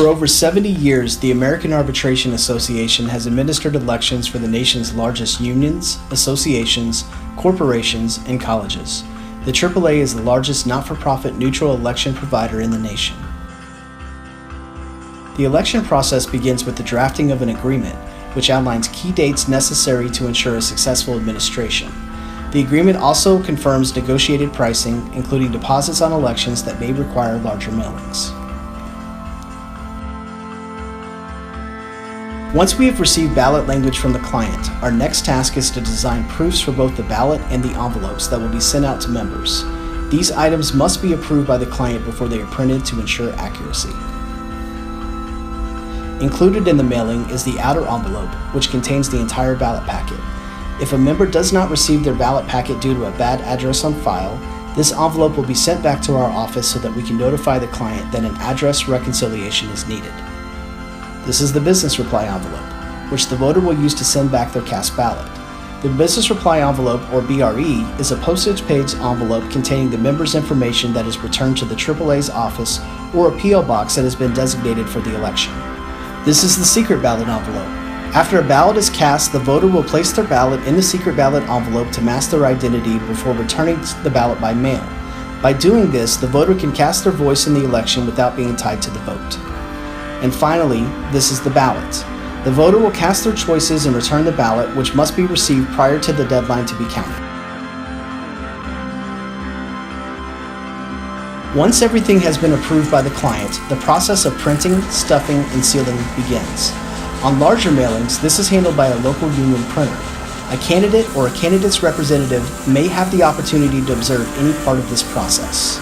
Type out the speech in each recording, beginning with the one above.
For over 70 years, the American Arbitration Association has administered elections for the nation's largest unions, associations, corporations, and colleges. The AAA is the largest not-for-profit neutral election provider in the nation. The election process begins with the drafting of an agreement, which outlines key dates necessary to ensure a successful administration. The agreement also confirms negotiated pricing, including deposits on elections that may require larger mailings. Once we have received ballot language from the client, our next task is to design proofs for both the ballot and the envelopes that will be sent out to members. These items must be approved by the client before they are printed to ensure accuracy. Included in the mailing is the outer envelope, which contains the entire ballot packet. If a member does not receive their ballot packet due to a bad address on file, this envelope will be sent back to our office so that we can notify the client that an address reconciliation is needed. This is the business reply envelope, which the voter will use to send back their cast ballot. The business reply envelope, or BRE, is a postage paid envelope containing the member's information that is returned to the AAA's office or a P.O. box that has been designated for the election. This is the secret ballot envelope. After a ballot is cast, the voter will place their ballot in the secret ballot envelope to mask their identity before returning the ballot by mail. By doing this, the voter can cast their voice in the election without being tied to the vote. And finally, this is the ballot. The voter will cast their choices and return the ballot, which must be received prior to the deadline to be counted. Once everything has been approved by the client, the process of printing, stuffing, and sealing begins. On larger mailings, this is handled by a local union printer. A candidate or a candidate's representative may have the opportunity to observe any part of this process.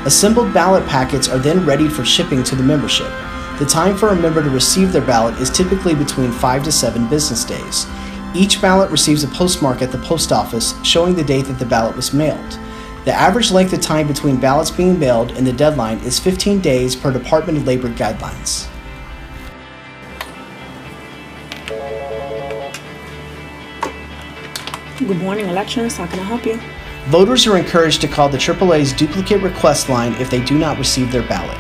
Assembled ballot packets are then readied for shipping to the membership. The time for a member to receive their ballot is typically between 5 to 7 business days. Each ballot receives a postmark at the post office showing the date that the ballot was mailed. The average length of time between ballots being mailed and the deadline is 15 days per Department of Labor guidelines. Good morning, elections. How can I help you? Voters are encouraged to call the AAA's duplicate request line if they do not receive their ballot.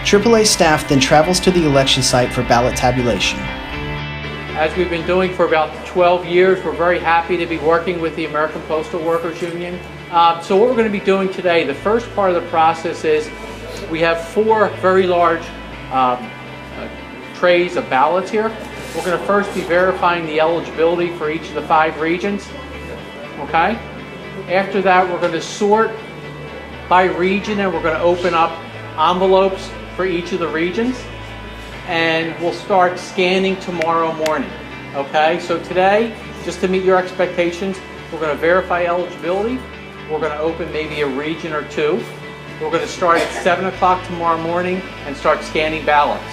AAA staff then travels to the election site for ballot tabulation. As we've been doing for about 12 years, we're very happy to be working with the American Postal Workers Union. So what we're going to be doing today, the first part of the process is we have 4 very large trays of ballots here. We're going to first be verifying the eligibility for each of the 5 regions. Okay? After that, we're going to sort by region and we're going to open up envelopes for each of the regions. And we'll start scanning tomorrow morning. Okay? So today, just to meet your expectations, we're going to verify eligibility. We're going to open maybe a region or 2. We're going to start at 7 o'clock tomorrow morning and start scanning ballots.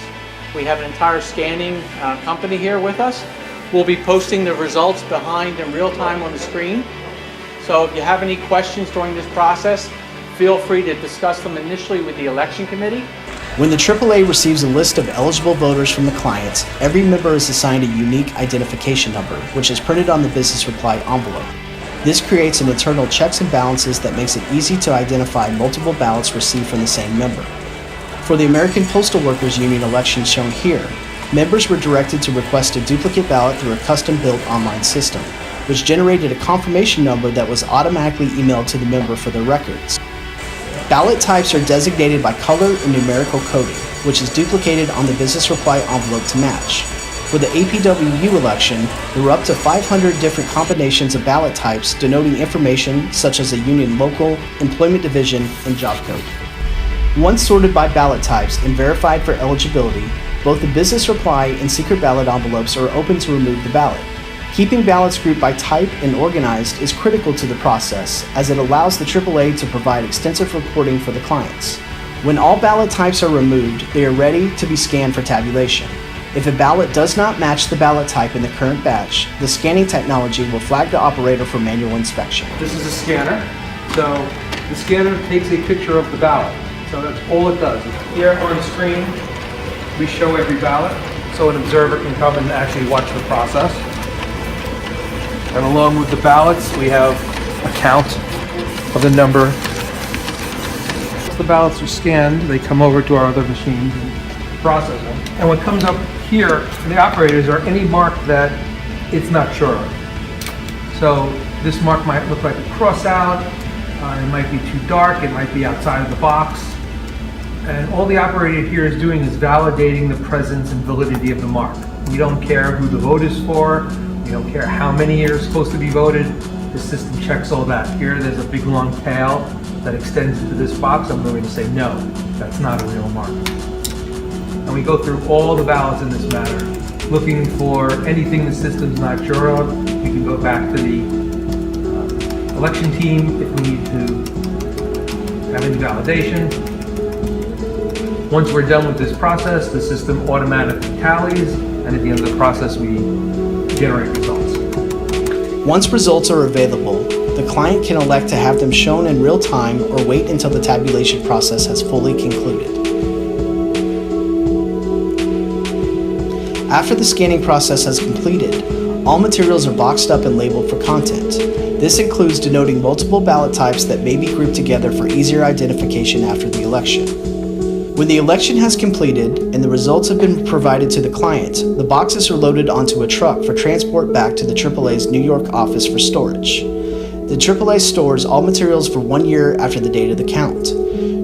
We have an entire scanning company here with us. We'll be posting the results behind in real time on the screen. So if you have any questions during this process, feel free to discuss them initially with the election committee. When the AAA receives a list of eligible voters from the clients, every member is assigned a unique identification number, which is printed on the business reply envelope. This creates an internal checks and balances that makes it easy to identify multiple ballots received from the same member. For the American Postal Workers Union election shown here, members were directed to request a duplicate ballot through a custom-built online system, which generated a confirmation number that was automatically emailed to the member for their records. Ballot types are designated by color and numerical coding, which is duplicated on the business reply envelope to match. For the APWU election, there were up to 500 different combinations of ballot types denoting information such as a union local, employment division, and job code. Once sorted by ballot types and verified for eligibility, both the business reply and secret ballot envelopes are open to remove the ballot. Keeping ballots grouped by type and organized is critical to the process, as it allows the AAA to provide extensive reporting for the clients. When all ballot types are removed, they are ready to be scanned for tabulation. If a ballot does not match the ballot type in the current batch, the scanning technology will flag the operator for manual inspection. This is a scanner. So the scanner takes a picture of the ballot. So that's all it does. Here on the screen, we show every ballot, so an observer can come and actually watch the process. And along with the ballots, we have a count of the number the ballots are scanned, they come over to our other machines and process them. And what comes up here for the operators are any mark that it's not sure of. So this mark might look like a cross out, it might be too dark, it might be outside of the box. And all the operator here is doing is validating the presence and validity of the mark. We don't care who the vote is for, we don't care how many are supposed to be voted, the system checks all that. Here there's a big long tail that extends into this box. I'm going to say no, that's not a real mark. And we go through all the ballots in this matter, looking for anything the system's not sure of. We can go back to the election team if we need to have any validation. Once we're done with this process, the system automatically tallies, and at the end of the process, we generate results. Once results are available, the client can elect to have them shown in real time or wait until the tabulation process has fully concluded. After the scanning process has completed, all materials are boxed up and labeled for content. This includes denoting multiple ballot types that may be grouped together for easier identification after the election. When the election has completed and the results have been provided to the client, the boxes are loaded onto a truck for transport back to the AAA's New York office for storage. The AAA stores all materials for 1 year after the date of the count.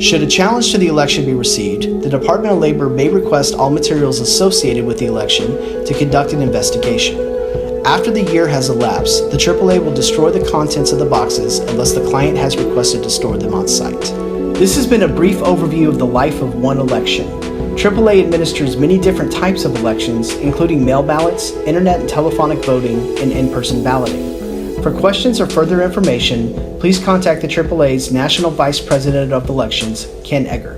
Should a challenge to the election be received, the Department of Labor may request all materials associated with the election to conduct an investigation. After the year has elapsed, the AAA will destroy the contents of the boxes unless the client has requested to store them on site. This has been a brief overview of the life of one election. AAA administers many different types of elections, including mail ballots, internet and telephonic voting, and in-person balloting. For questions or further information, please contact the AAA's National Vice President of Elections, Ken Egger.